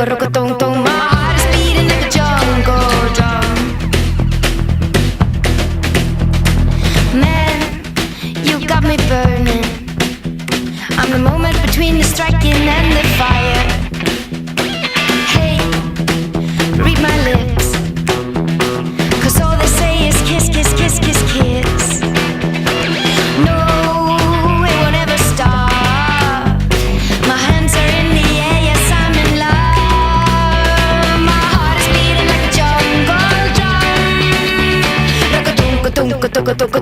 rock-a-tung-tung. My heart is beating like a jungle drum. Man, you got me burning. I'm the moment between the striking and the fire. Hey, read my lips, 'cause all they say is kiss, kiss, kiss, kiss, kiss. No, it won't ever stop. My hands are in the air, yes, I'm in love. My heart is beating like a jungle drum. Rock-a-tunk-a-tunk-a-tunk-a-tunk.